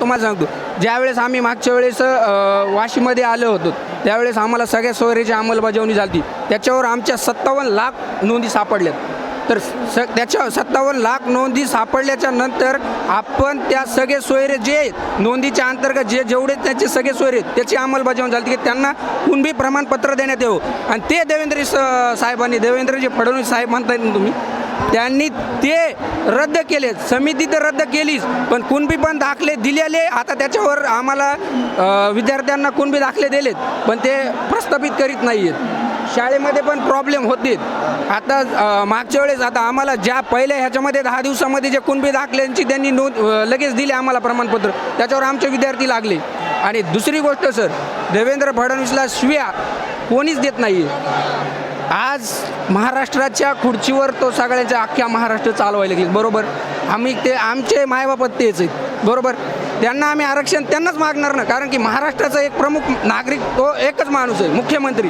तुम्हाला सांगतो, ज्यावेळेस आम्ही मागच्या वेळेस वाशीमध्ये आलो होतो त्यावेळेस आम्हाला सगळ्या सोयरीची अंमलबजावणी झाली. त्याच्यावर आमच्या 57 लाख नोंदी सापडल्यात. तर त्याच्या 57 लाख नोंदी सापडल्याच्या नंतर आपण त्या सगळे सोयरे जे नोंदीच्या अंतर्गत जेवढे त्याचे सगळे सोयरे त्याची अंमलबजावणी झाली की त्यांना कुणबी प्रमाणपत्र देण्यात यावं. आणि ते साहेबांनी, देवेंद्रजी फडणवीस साहेब म्हणताय ना तुम्ही, त्यांनी ते रद्द केले. समिती तर रद्द केलीच, पण कुणबी पण दाखले दिलेले. आता त्याच्यावर आम्हाला विद्यार्थ्यांना कुणबी दाखले दिलेत, पण ते प्रस्थापित करीत नाही आहेत. शाळेमध्ये पण प्रॉब्लेम होते. आता मागच्या वेळेस आता आम्हाला ज्या पहिल्या ह्याच्यामध्ये 10 दिवसामध्ये जे कुणबी दाखल्यांची त्यांनी नोंद लगेच दिली आम्हाला प्रमाणपत्र, त्याच्यावर आमचे विद्यार्थी लागले. आणि दुसरी गोष्ट सर, देवेंद्र फडणवीसला शिव्या कोणीच देत नाही. आज महाराष्ट्राच्या खुर्चीवर तो सगळ्यांच्या अख्ख्या महाराष्ट्र चालवायला गेले. बरोबर, आमचे मायबापत तेच आहेत. बरोबर, त्यांना आम्ही आरक्षण त्यांनाच मागणार ना, कारण की महाराष्ट्राचा एक प्रमुख नागरिक तो एकच माणूस आहे, मुख्यमंत्री.